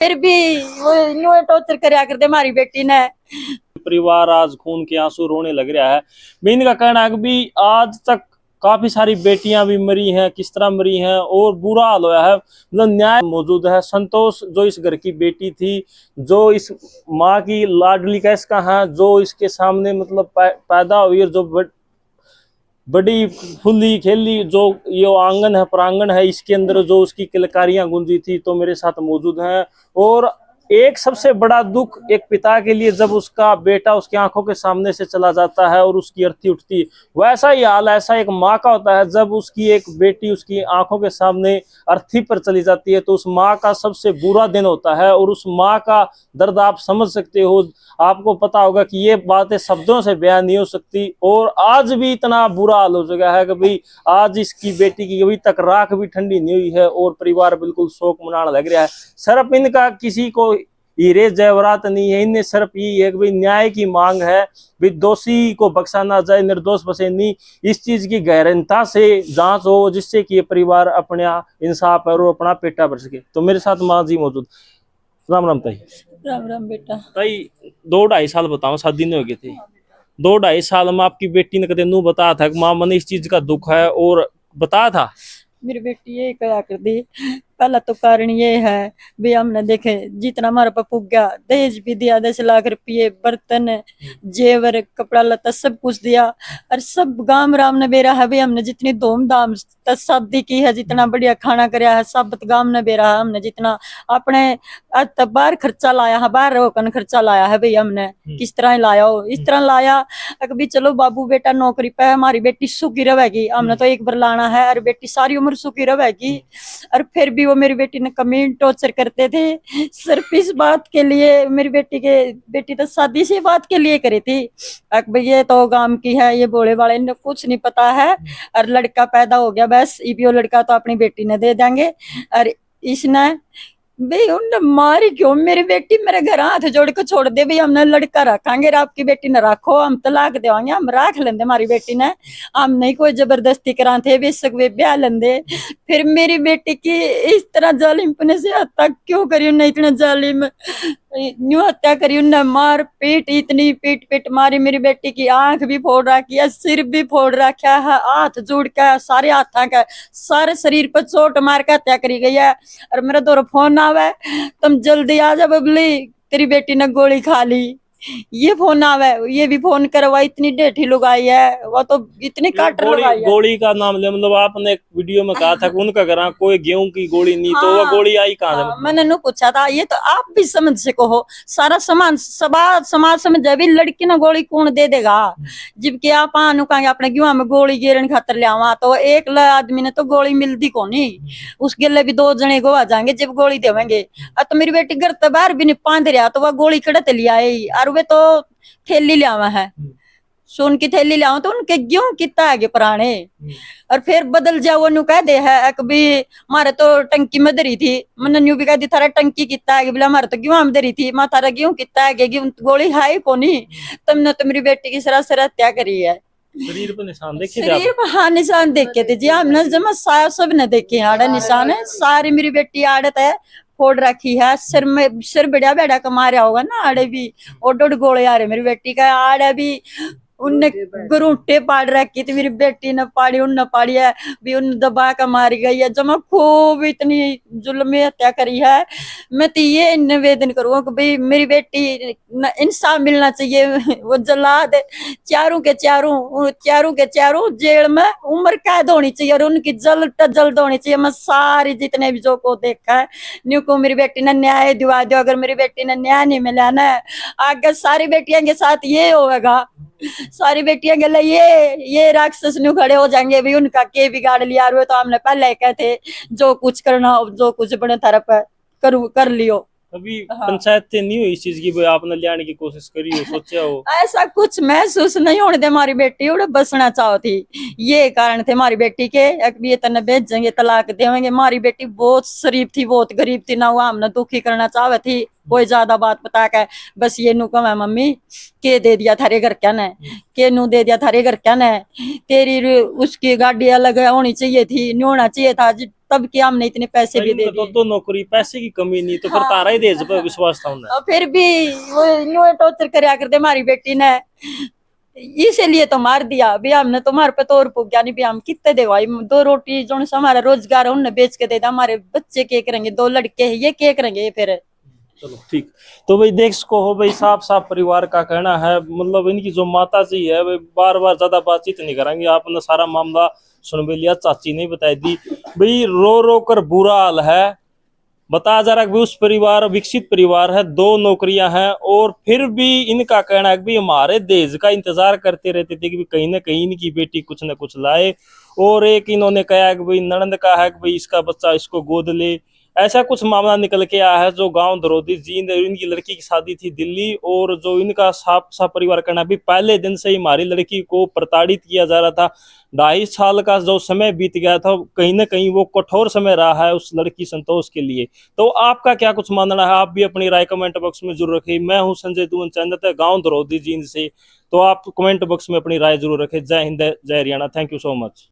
फिर भी वो यूं टॉर्चर करया करते हमारी बेटी ने। परिवार आज खून के आंसू रोने लग रहा है। बिंद का कहना है कि भी आज तक काफी सारी बेटियां भी मरी हैं, किस तरह मरी हैं और बुरा हाल हुआ है। मतलब न्याय मौजूद है। संतोष जो इस घर की बेटी थी, जो इस माँ की लाडली का इसका है, जो इसके सामने मतलब पैदा हुई और जो बड़ी फुल्ली खेली, जो ये आंगन है, प्रांगण है, इसके अंदर जो उसकी किलकारियां गूंजी थी, तो मेरे साथ मौजूद हैं। और एक सबसे बड़ा दुख एक पिता के लिए जब उसका बेटा उसकी आंखों के सामने से चला जाता है और उसकी अर्थी उठती, वैसा ही हाल ऐसा एक माँ का होता है जब उसकी एक बेटी उसकी आंखों के सामने अर्थी पर चली जाती है। तो उस माँ का सबसे बुरा दिन होता है और उस माँ का दर्द आप समझ सकते हो। आपको पता होगा कि ये बातें शब्दों से बयान नहीं हो सकती। और आज भी इतना बुरा हाल हो चुका है कि भाई आज इसकी बेटी की अभी तक राख भी ठंडी नहीं हुई है और परिवार बिल्कुल शोक मनाने लग रहा है। सिर्फ इनका किसी को हीरे जवाहरात नहीं है, इनने सिर्फ यही है कि भाई न्याय की मांग है, भाई दोषी को बख्शा ना जाए, निर्दोष बचे नहीं। इस चीज की गहनता से जांच हो जिससे कि ये परिवार अपने इंसाफ और अपना पेटा भर सके। तो मेरे साथ माँ जी मौजूद। राम राम ताई। राम राम बेटा। ताई 2-2.5 साल बताओ, 7 दिन हो गए थे। 2-2.5 साल में आपकी बेटी ने कदे नू बताया था कि माँ मैंने इस चीज का दुख है और बताया था? मेरी बेटी ये कहा कर दी। पहला तो कारण ये है भी हमने देखे जितना हमारे पास पुग गया, दहेज भी दिया 10 लाख रुपये, बर्तन, जेवर, कपड़ा लता सब कुछ दिया। और सब गांव राम ने बेरा है भी हमने जितनी धूमधाम शादी की है, जितना बढ़िया खाना कराया है, सब गांव ने बेरा है। हमने जितना अपने आज तक बाहर खर्चा लाया है, बाहर रोकन खर्चा लाया है भाई हमने किस तरह लाया हो, इस तरह लाया अभी चलो बाबू बेटा नौकरी पे है, हमारी बेटी सुखी रहेगी। हमने तो एक बार लाना है और बेटी सारी उम्र सुखी रहेगी। और फिर भी वो मेरी बेटी ने कमेंट टॉर्चर करते थे सिर्फ इस बात के लिए। मेरी बेटी तो शादी से बात के लिए करी थी। भाई ये तो गांव की है, ये भोले वाले ने कुछ नहीं पता है। और लड़का पैदा हो गया बस इबियो लड़का तो अपनी बेटी ने दे देंगे। और इसने भाई उनने मारी क्यों मेरी बेटी, मेरे घर हाथ जोड़ के छोड़ दे भाई हमने लड़का रखेंगे, आपकी बेटी ने रखो, हम तलाक देवांगे, हम रख लेंदे हमारी बेटी ने, हम नहीं कोई जबरदस्ती कराते बेशक वे ब्याह लेंदे। फिर मेरी बेटी की इस तरह जालिम से हत्या क्यों करी उन्हें, इतना जालिम न्यू हत्या करी उन्हें, मार पीट इतनी पीट पीट मारी। मेरी बेटी की आंख भी फोड़ रखी है, सिर भी फोड़ रखा है, हाथ जोड़ के सारे हाथा का सारे शरीर पर चोट मार के हत्या करी गई है। और मेरा दो फोन आवे तुम जल्दी आ जा बबली तेरी बेटी ने गोली खा ली, ये फोन आवे, ये भी फोन करवा, इतनी डेठी लुगाई है वो तो इतनी काटर लुगाई है। गोली का नाम ले, मतलब आपने एक वीडियो में कहा था कि उनका घर कोई गेहूं की गोली नहीं, तो वो गोली आई कहाँ से? मैंने नु पूछा था, ये तो आप भी समझ सको हो, सारा समाज समझ जाए लड़की ने गोली कौन दे देगा। जबकि आप आनु कहेंगे अपने गेहूं में गोली गिरन खातर लिया, तो एक आदमी ने तो गोली मिलती कौन ही, उस गिले भी 2 जने को आ जाएंगे जब गोली देवेंगे। तो मेरी बेटी घर तो बाहर भी नहीं पांद रहा, तो वह गोली कड़त लिया और वे तो थैली लिया है, सोन की थैली लिया तो उनके गेहूं कितना है पुराने। और फिर बदल जाओ नु कह दे है कभी मारे तो टंकी में धरी थी, मैंने न्यू भी कह दी थारा टंकी कितना है, बोला मारे तो गेहूं में धरी थी, मां थारा गेहूं कितना है, गेहूं गोली है कोनी, तुमने तो मेरी बेटी की सरासर हत्या करी है। शरीर पर निशान देखे? शरीर पर हाँ निशान देखे थे जी, हमने जमा साया सब ने देखे आड़े निशान है सारी। मेरी बेटी आड़त है फोड़ रखी है, सिर में सिर बढ़िया बेड़ा का मारा होगा ना, आड़े भी और 2 गोले आ रहे मेरी बेटी का, आड़े भी उनने गरूटे पाड़ रखी थी, मेरी बेटी ने पाड़ी उनने पाड़ी है भी, उन दबा कर मारी गई है। जमा खूब इतनी जुल्म हत्या करी है। मैं तो ये निवेदन करूँ कि भाई मेरी बेटी इंसाफ मिलना चाहिए। वो जल्लाद चारों के चारों जेल में उम्र कैद होनी चाहिए और उनकी जल्द होनी चाहिए। मैं सारी जितने भी जो को देखा है न्यू को मेरी बेटी ने न्याय दिवा दो। अगर मेरी बेटी ने न्याय नहीं मिला ना, आगे सारी बेटियों के साथ ये होगा, सारी बेटियां गल ये राक्षस न्यू खड़े हो जाएंगे भी, उनका के बिगाड़ लिया। और तो हमने पहले कहते जो कुछ करना हो, जो कुछ बने तरफ कर लियो। अभी पंचायत नहीं हुई इस चीज की, आपने लाने की कोशिश करी हो, सोचा हो? ऐसा कुछ महसूस नहीं होने दे, हमारी बेटी उड़े बसना चाहो थी, ये कारण थे हमारी बेटी के। ये तने भेजेंगे तलाक देवेंगे। हमारी बेटी बहुत शरीफ थी, बहुत गरीब थी ना, वो हमने दुखी करना चाहे थी। कोई ज्यादा बात बता के बस ये नु कहा मम्मी के दे दिया थारे घर क्या ने, के नु दे दिया थारे घर क्या ने, तेरी उसकी गाड़ी अलग होनी चाहिए थी, न्यू होना चाहिए था। तब कि हमने इतने पैसे भी दे तो दिए। तो नौकरी पैसे की कमी नहीं, तो फिर तारा ही दहेज पर विश्वास था उन्हें। और फिर भी वो यूं टॉर्चर करया करते हमारी बेटी ने, इसीलिए तो मार दिया। भी हमने तुम्हारे पे तो और पुग गया नहीं, भी हम कितने दे भाई, 2 रोटी जो हमारा रोजगार है उन्हें बेच के दे दिया। हमारे बच्चे क्या करेंगे, 2 लड़के हैं, ये क्या करेंगे फिर। चलो ठीक। तो भाई देख सको हो भाई, साफ साफ परिवार का कहना है, मतलब इनकी जो माता जी है भाई बार बार ज्यादा बातचीत नहीं करेंगे, आपने सारा मामला सुन भी लिया, चाची ने बताई दी भाई, रो रो कर बुरा हाल है। बताया जा रहा है कि उस परिवार विकसित परिवार है, 2 नौकरियां हैं, और फिर भी इनका कहना है कि भाई हमारे दहेज का इंतजार करते रहते थे कि भाई कहीं ना कहीं इनकी बेटी कुछ ना कुछ लाए। और एक इन्होंने कहा कि भाई ननंद का है कि भाई इसका बच्चा इसको गोद ले। ऐसा कुछ मामला निकल के आया है जो गांव दरोदी जींद, इनकी लड़की की शादी थी दिल्ली, और जो इनका साफ साफ परिवार कहना भी पहले दिन से ही हमारी लड़की को प्रताड़ित किया जा रहा था। 2.5 साल का जो समय बीत गया था, कहीं ना कहीं वो कठोर समय रहा है उस लड़की संतोष के लिए। तो आपका क्या कुछ मानना है, आप भी अपनी राय कमेंट बॉक्स में जरूर रखें। मैं हूं संजय दुवन चंदत, गांव दरोदी जींद से। तो आप कमेंट बॉक्स में अपनी राय जरूर रखें। जय हिंद, जय Haryana, thank you so much.